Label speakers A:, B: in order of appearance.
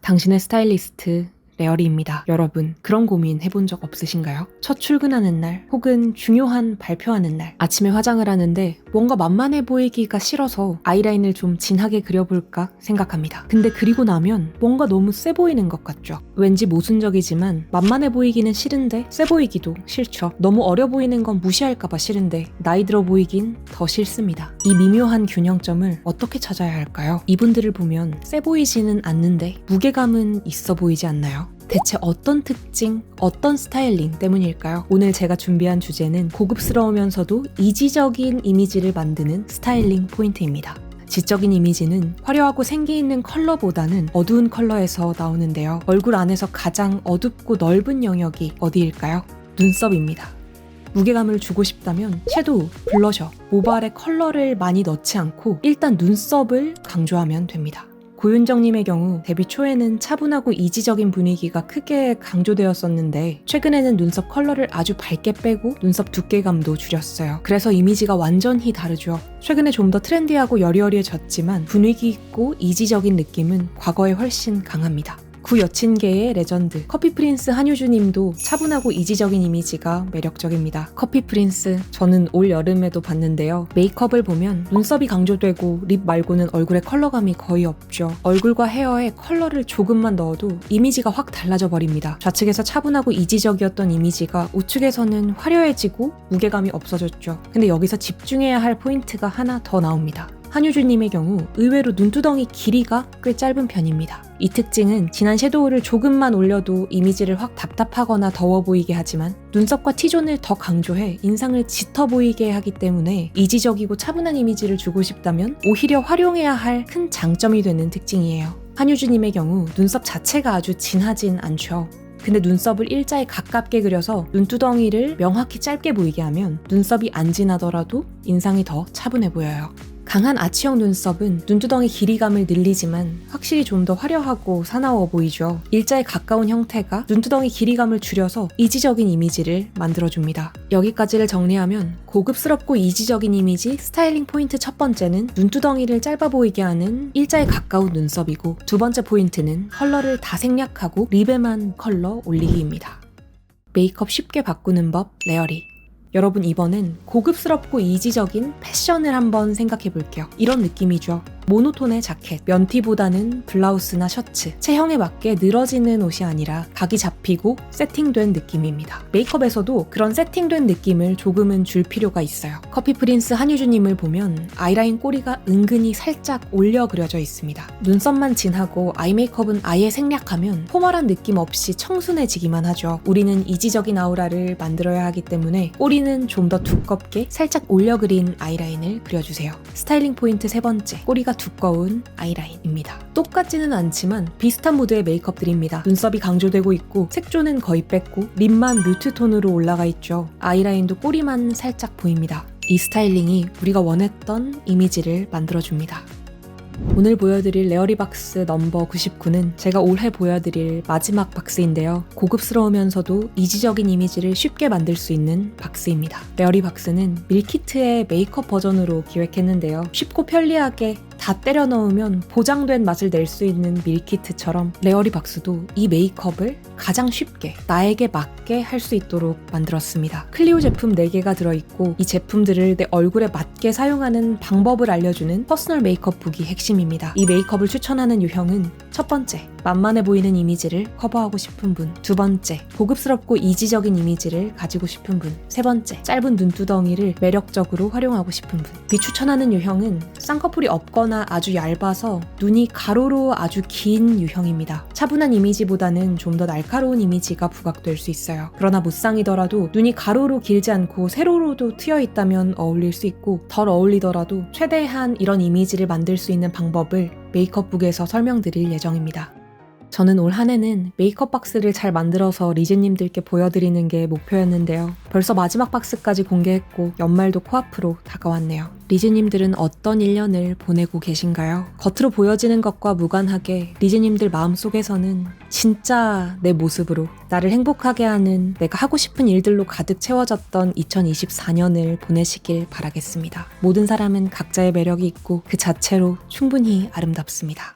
A: 당신의 스타일리스트 레어리입니다. 여러분, 그런 고민 해본 적 없으신가요? 첫 출근하는 날 혹은 중요한 발표하는 날 아침에 화장을 하는데 뭔가 만만해 보이기가 싫어서 아이라인을 좀 진하게 그려볼까 생각합니다. 근데 그리고 나면 뭔가 너무 세 보이는 것 같죠? 왠지 모순적이지만 만만해 보이기는 싫은데 세 보이기도 싫죠. 너무 어려 보이는 건 무시할까봐 싫은데 나이 들어 보이긴 더 싫습니다. 이 미묘한 균형점을 어떻게 찾아야 할까요? 이분들을 보면 세 보이지는 않는데 무게감은 있어 보이지 않나요? 대체 어떤 특징, 어떤 스타일링 때문일까요? 오늘 제가 준비한 주제는 고급스러우면서도 이지적인 이미지를 만드는 스타일링 포인트입니다. 지적인 이미지는 화려하고 생기 있는 컬러보다는 어두운 컬러에서 나오는데요. 얼굴 안에서 가장 어둡고 넓은 영역이 어디일까요? 눈썹입니다. 무게감을 주고 싶다면 섀도우, 블러셔, 모발에 컬러를 많이 넣지 않고 일단 눈썹을 강조하면 됩니다. 고윤정님의 경우 데뷔 초에는 차분하고 이지적인 분위기가 크게 강조되었었는데 최근에는 눈썹 컬러를 아주 밝게 빼고 눈썹 두께감도 줄였어요. 그래서 이미지가 완전히 다르죠. 최근에 좀 더 트렌디하고 여리여리해졌지만 분위기 있고 이지적인 느낌은 과거에 훨씬 강합니다. 구여친계의 레전드 커피 프린스 한효주님도 차분하고 이지적인 이미지가 매력적입니다. 커피 프린스 저는 올 여름에도 봤는데요. 메이크업을 보면 눈썹이 강조되고 립 말고는 얼굴에 컬러감이 거의 없죠. 얼굴과 헤어에 컬러를 조금만 넣어도 이미지가 확 달라져 버립니다. 좌측에서 차분하고 이지적이었던 이미지가 우측에서는 화려해지고 무게감이 없어졌죠. 근데 여기서 집중해야 할 포인트가 하나 더 나옵니다. 한효주님의 경우 의외로 눈두덩이 길이가 꽤 짧은 편입니다. 이 특징은 진한 섀도우를 조금만 올려도 이미지를 확 답답하거나 더워 보이게 하지만 눈썹과 T존을 더 강조해 인상을 짙어 보이게 하기 때문에 이지적이고 차분한 이미지를 주고 싶다면 오히려 활용해야 할 큰 장점이 되는 특징이에요. 한효주님의 경우 눈썹 자체가 아주 진하진 않죠. 근데 눈썹을 일자에 가깝게 그려서 눈두덩이를 명확히 짧게 보이게 하면 눈썹이 안 진하더라도 인상이 더 차분해 보여요. 강한 아치형 눈썹은 눈두덩이 길이감을 늘리지만 확실히 좀 더 화려하고 사나워 보이죠. 일자에 가까운 형태가 눈두덩이 길이감을 줄여서 이지적인 이미지를 만들어줍니다. 여기까지를 정리하면 고급스럽고 이지적인 이미지 스타일링 포인트 첫 번째는 눈두덩이를 짧아 보이게 하는 일자에 가까운 눈썹이고 두 번째 포인트는 컬러를 다 생략하고 립에만 컬러 올리기입니다. 메이크업 쉽게 바꾸는 법 레어리. 여러분 이번엔 고급스럽고 이지적인 패션을 한번 생각해 볼게요. 이런 느낌이죠. 모노톤의 자켓, 면티보다는 블라우스나 셔츠, 체형에 맞게 늘어지는 옷이 아니라 각이 잡히고 세팅된 느낌입니다. 메이크업에서도 그런 세팅된 느낌을 조금은 줄 필요가 있어요. 커피 프린스 한효주님을 보면 아이라인 꼬리가 은근히 살짝 올려 그려져 있습니다. 눈썹만 진하고 아이 메이크업은 아예 생략하면 포멀한 느낌 없이 청순해지기만 하죠. 우리는 이지적인 아우라를 만들어야 하기 때문에 꼬리는 좀 더 두껍게 살짝 올려 그린 아이라인을 그려주세요. 스타일링 포인트 세 번째, 꼬리가 두꺼운 아이라인입니다. 똑같지는 않지만 비슷한 무드의 메이크업들입니다. 눈썹이 강조되고 있고 색조는 거의 뺐고 립만 뮤트 톤으로 올라가 있죠. 아이라인도 꼬리만 살짝 보입니다. 이 스타일링이 우리가 원했던 이미지를 만들어줍니다. 오늘 보여드릴 레어리 박스 넘버 99는 제가 올해 보여드릴 마지막 박스인데요. 고급스러우면서도 이지적인 이미지를 쉽게 만들 수 있는 박스입니다. 레어리 박스는 밀키트의 메이크업 버전으로 기획했는데요. 쉽고 편리하게 다 때려 넣으면 보장된 맛을 낼 수 있는 밀키트처럼 레어리 박스도 이 메이크업을 가장 쉽게 나에게 맞게 할 수 있도록 만들었습니다. 클리오 제품 4개가 들어있고 이 제품들을 내 얼굴에 맞게 사용하는 방법을 알려주는 퍼스널 메이크업 북이 핵심입니다. 이 메이크업을 추천하는 유형은 첫 번째, 만만해 보이는 이미지를 커버하고 싶은 분. 두 번째, 고급스럽고 이지적인 이미지를 가지고 싶은 분. 세 번째, 짧은 눈두덩이를 매력적으로 활용하고 싶은 분. 비추천하는 유형은 쌍꺼풀이 없거나 아주 얇아서 눈이 가로로 아주 긴 유형입니다. 차분한 이미지보다는 좀 더 날카로운 이미지가 부각될 수 있어요. 그러나 무쌍이더라도 눈이 가로로 길지 않고 세로로도 트여 있다면 어울릴 수 있고 덜 어울리더라도 최대한 이런 이미지를 만들 수 있는 방법을 메이크업북에서 설명드릴 예정입니다. 저는 올 한 해는 메이크업 박스를 잘 만들어서 리즈님들께 보여드리는 게 목표였는데요. 벌써 마지막 박스까지 공개했고 연말도 코앞으로 다가왔네요. 리즈님들은 어떤 1년을 보내고 계신가요? 겉으로 보여지는 것과 무관하게 리즈님들 마음속에서는 진짜 내 모습으로 나를 행복하게 하는 내가 하고 싶은 일들로 가득 채워졌던 2024년을 보내시길 바라겠습니다. 모든 사람은 각자의 매력이 있고 그 자체로 충분히 아름답습니다.